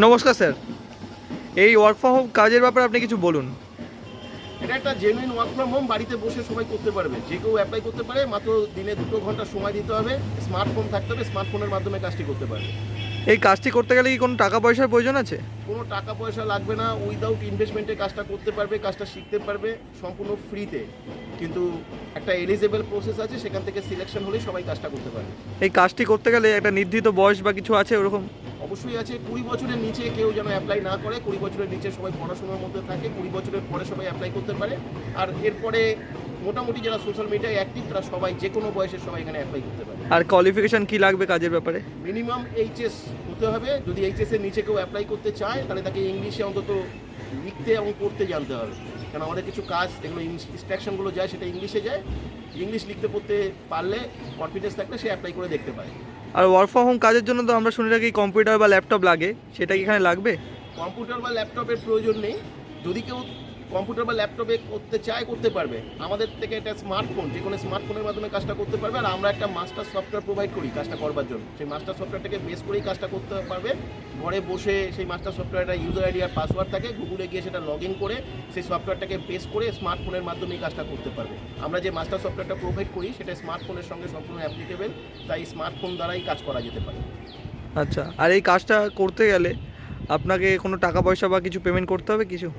নমস্কার স্যার, এই work from home কাজের ব্যাপারে আপনি কিছু বলুন। এটা একটা জেনুইন ওয়ার্ক ফ্রম হোম, বাড়িতে বসে সবাই করতে পারবে, যে কেউ অ্যাপ্লাই করতে পারে। মাত্র দিনে 2 ঘন্টা সময় দিতে হবে, স্মার্টফোন থাকতে হবে, স্মার্টফোনের মাধ্যমে কাজটি করতে পারবে। এই কাজটি করতে গেলে কি কোনো টাকা পয়সার প্রয়োজন আছে? কোনো টাকা পয়সা লাগবে না, উইদাউট ইনভেস্টমেন্টে কাজটা করতে পারবে, কাজটা শিখতে পারবে সম্পূর্ণ ফ্রিতে। কিন্তু একটা এলিজেবল প্রসেস আছে, সেখান থেকে সিলেকশন হলেই সবাই কাজটা করতে পারবে। এই কাজটি করতে গেলে একটা নির্ধারিত বয়স বা কিছু আছে ওরকম? অবশ্যই আছে। 20 বছরের নিচে কেউ যেন অ্যাপ্লাই না করে। 20 বছরের নিচে সবাই পড়াশোনার মধ্যে থাকে। 20 বছরের পরে সবাই অ্যাপ্লাই করতে পারে। আর এরপরে মোটামুটি যারা সোশ্যাল মিডিয়ায় অ্যাক্টিভ, তারা সবাই যে কোনো বয়সের সবাই এখানে অ্যাপ্লাই করতে পারে। আর কোয়ালিফিকেশন কি লাগবে কাজের ব্যাপারে? মিনিমাম এইচএস হতে হবে। যদি এইচএসের নিচে কেউ অ্যাপ্লাই করতে চায়, তাহলে তাকে ইংলিশে অন্তত লিখতে এবং পড়তে জানতে হবে। কারণ আমাদের কিছু কাজ, যেগুলো ইনস্ট্রাকশনগুলো যায়, সেটা ইংলিশে যায়। ইংলিশ লিখতে পড়তে পারলে, কনফিডেন্স থাকলে সে অ্যাপ্লাই করে দেখতে পারে। আর ওয়ার্ক ফ্রম হোম কাজের জন্য তো আমরা শুনে রাখি কম্পিউটার বা ল্যাপটপ লাগে, সেটা কি এখানে লাগবে? কম্পিউটার বা ল্যাপটপের প্রয়োজন নেই। যদি কেউ কম্পিউটার বা ল্যাপটপে করতে চায়, করতে পারবে। আমাদের থেকে একটা স্মার্টফোন, যে কোনো স্মার্টফোনের মাধ্যমে কাজটা করতে পারবে। আর আমরা একটা মাস্টার সফটওয়্যার প্রোভাইড করি কাজটা করবার জন্য। সেই মাস্টার সফটওয়্যারটাকে বেস করেই কাজটা করতে পারবে। ঘরে বসে সেই মাস্টার সফটওয়্যারটা ইউজার আইডি আর পাসওয়ার্ড থাকে, গুগলে গিয়ে সেটা লগ ইন করে সেই সফটওয়্যারটাকে বেস করে স্মার্টফোনের মাধ্যমেই কাজটা করতে পারবে। আমরা যে মাস্টার সফটওয়্যারটা প্রোভাইড করি, সেটা স্মার্টফোনের সঙ্গে সম্পূর্ণ অ্যাপ্লিকেবল, তাই স্মার্টফোন দ্বারাই কাজ করা যেতে পারে। আচ্ছা, আর এই কাজটা করতে গেলে আপনাকে কোনো টাকা পয়সা বা কিছু পেমেন্ট করতে হবে কিছু?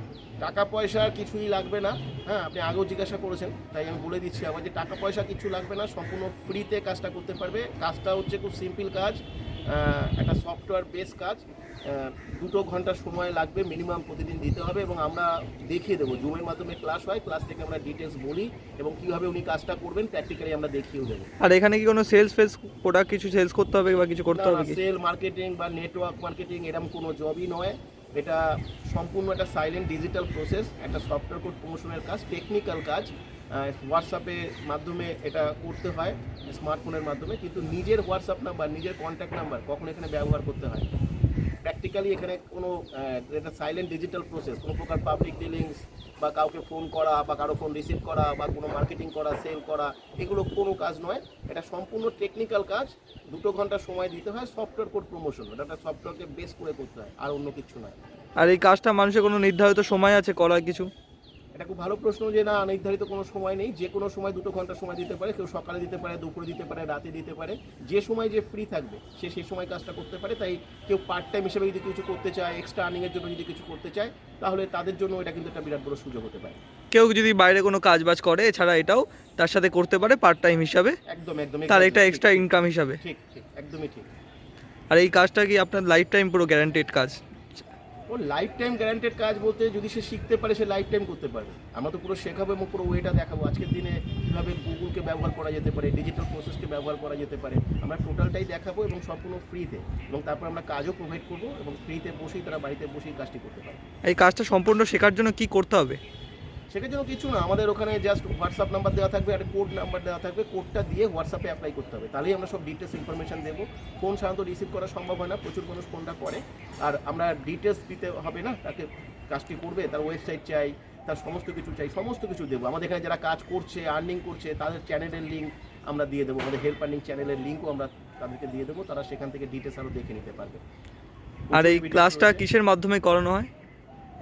টাকা পয়সা কিছুই লাগবে না। হ্যাঁ, আপনি আগেও জিজ্ঞাসা করেছেন, তাই আমি বলে দিচ্ছি আবার যে টাকা পয়সা কিছু লাগবে না। সম্পূর্ণ ফ্রিতে কাজটা করতে পারবে। কাজটা হচ্ছে খুব সিম্পল কাজ, একটা সফটওয়্যার বেস কাজ। 2 ঘন্টা সময় লাগবে মিনিমাম, প্রতিদিন দিতে হবে। এবং আমরা দেখিয়ে দেবো, জুমের মাধ্যমে ক্লাস হয়, ক্লাস থেকে আমরা ডিটেলস বলি এবং কীভাবে উনি কাজটা করবেন প্র্যাকটিক্যালি আমরা দেখিয়েও দেবো। আর এখানে কি কোনো সেলস প্রোডাক্ট কিছু সেলস করতে হবে বা কিছু করতে হবে কি? সেল মার্কেটিং বা নেটওয়ার্ক মার্কেটিং এরকম কোনো জবই নয়। এটা সম্পূর্ণ একটা সাইলেন্ট ডিজিটাল প্রসেস, একটা সফটওয়্যার কোড প্রমোশনের কাজ, টেকনিক্যাল কাজ। হোয়াটসঅ্যাপের মাধ্যমে এটা করতে হয়, স্মার্টফোনের মাধ্যমে। কিন্তু নিজের হোয়াটসঅ্যাপ নাম্বার, নিজের কন্ট্যাক্ট নাম্বার কখনো এখানে ব্যবহার করতে হয়। প্র্যাকটিক্যালি এখানে কোনো এটা সাইলেন্ট ডিজিটাল প্রসেস, কোনো প্রকার পাবলিক ডিলিংস বা কাউকে ফোন করা বা কারো ফোন রিসিভ করা বা কোনো মার্কেটিং করা, সেল করা, এগুলো কোনো কাজ নয়। এটা সম্পূর্ণ টেকনিক্যাল কাজ। 2 ঘন্টা সময় দিতে হয়। সফটওয়্যার কোড প্রমোশন, এটা একটা সফটওয়্যারকে বেস করে করতে হয়, আর অন্য কিছু নয়। আর এই কাজটা মানুষের কোনো নির্ধারিত সময় আছে করার কিছু? এটা খুব ভালো প্রশ্ন যে না, নির্ধারিত কোনো সময় নেই। যে কোনো সময় 2 ঘন্টা সময় দিতে পারে। কেউ সকালে দিতে পারে, দুপুরে দিতে পারে, রাতে দিতে পারে। যে সময় যে ফ্রি থাকবে সে সেই সময় কাজটা করতে পারে। তাই কেউ পার্ট টাইম হিসেবে যদি কিছু করতে চায়, এক্সট্রা আর্নিংয়ের জন্য যদি কিছু করতে চায়, তাহলে তাদের জন্য এটা কিন্তু একটা বিরাট বড় সুযোগ হতে পারে। কেউ যদি বাইরে কোনো কাজ বাজ করে এছাড়া এটাও তার সাথে করতে পারে পার্ট টাইম হিসাবে, একদম একদম, তার exactly, একটা ঠিক, এক্সট্রা ঠিক, ইনকাম হিসাবে। ঠিক ঠিক, একদমই ঠিক। আর এই কাজটা কি আপনার লাইফ টাইম পুরো গ্যারান্টেড কাজ? ও লাইফ টাইম গ্যারান্টেড কাজ বলতে, যদি সে শিখতে পারে সে লাইফ টাইম করতে পারবে। আমরা তো পুরো শেখাবো এবং পুরো ওয়েটা দেখাবো। আজকের দিনে কীভাবে গুগলকে ব্যবহার করা যেতে পারে, ডিজিটাল প্রসেসকে ব্যবহার করা যেতে পারে, আমরা টোটালটাই দেখাবো এবং সম্পূর্ণ ফ্রিতে। এবং তারপর আমরা কাজও প্রোভাইড করবো এবং ফ্রিতে বসেই তারা বাড়িতে বসেই কাজটি করতে পারে। এই কাজটা সম্পূর্ণ শেখার জন্য কি করতে হবে? সেটার জন্য কিছু না, আমাদের ওখানে জাস্ট হোয়াটসঅ্যাপ নাম্বার দেওয়া থাকবে, একটা কোড নাম্বার দেওয়া থাকবে। কোডটা দিয়ে হোয়াটসঅ্যাপে অ্যাপ্লাই করতে হবে, তাহলেই আমরা সব ডিটেলস ইনফরমেশন দেবো। ফোন সাধারণত রিসিভ করা সম্ভব হয় না, প্রচুর মানুষ ফোনটা করে। আর আমরা ডিটেলস দিতে হবে না, তাকে কাজটি করবে, তার ওয়েবসাইট চাই, তার সমস্ত কিছু চাই, সমস্ত কিছু দেবো। আমাদের এখানে যারা কাজ করছে, আর্নিং করছে, তাদের চ্যানেলের লিঙ্ক আমরা দিয়ে দেবো। আমাদের হেল্প আর্নিং চ্যানেলের লিঙ্কও আমরা তাদেরকে দিয়ে দেবো, তারা সেখান থেকে ডিটেলস আরও দেখে নিতে পারবে। আর এই ক্লাসটা কিসের মাধ্যমে করানো হয়?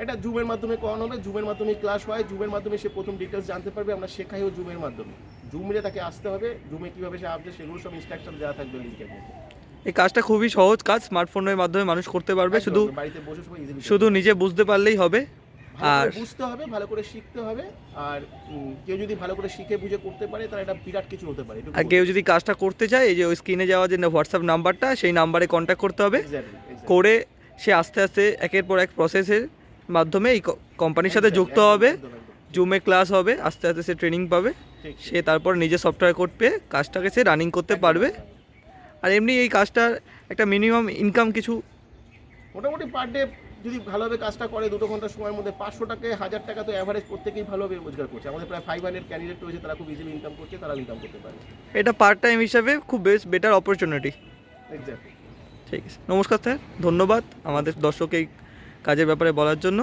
এটা জুমের মাধ্যমে করানো হবে। জুমের মাধ্যমে ক্লাস হয়। জুমের মাধ্যমে সে প্রথম ডিটেলস জানতে পারবে। আমরা শেখাইও জুমের মাধ্যমে। জুমে তাকে আসতে হবে, জুমে কীভাবে সে আসবে সেগুলো সব ইনস্ট্রাকশন দেওয়া থাকবে লিঙ্কের মধ্যে। এই কাজটা খুবই সহজ কাজ, স্মার্টফোনের মাধ্যমে মানুষ করতে পারবে, একদম, শুধু বাড়িতে বসে সবাই ইজিলি শুধু নিজে বুঝতে পারলেই হবে। আর বুঝতে হবে, ভালো করে শিখতে হবে। আর কেউ যদি ভালো করে শিখে বুঝে করতে পারে, তাহলে এটা বিরাট কিছু হতে পারে। আর কেউ যদি কাজটা করতে চায়, এই যে ওই স্ক্রিনে যাওয়া যে হোয়াটসঅ্যাপ নাম্বারটা, সেই নাম্বারে কন্ট্যাক্ট করতে হবে। করে সে আস্তে আস্তে একের পর এক প্রসেসের মাধ্যমে এই কোম্পানির সাথে যুক্ত হবে। জুমে ক্লাস হবে, আস্তে আস্তে সে ট্রেনিং পাবে, সে তারপর নিজে সফটওয়্যার কোড পেয়ে কাজটাকে সে রানিং করতে পারবে। আর এমনি এই কাজটার একটা মিনিমাম ইনকাম কিছু মোটামুটি পার ডে যদি ভালোভাবে কাজটা করে, 2 ঘন্টা সময়ের মধ্যে 500 টাকা 1000 টাকা তো অ্যাভারেজ প্রত্যেকেই ভালোভাবে রোজগার করছে। আমাদের প্রায় 500 ক্যান্ডিডেট রয়েছে, তারা খুব ইজিলি ইনকাম করছে, তারা ইনকাম করতে পারে। এটা পার্ট টাইম হিসাবে খুব বেটার অপরচুনিটি। এক্স্যাক্টলি। ঠিক আছে, নমস্কার স্যার, ধন্যবাদ আমাদের দর্শক এই কাজের ব্যাপারে বলার জন্য।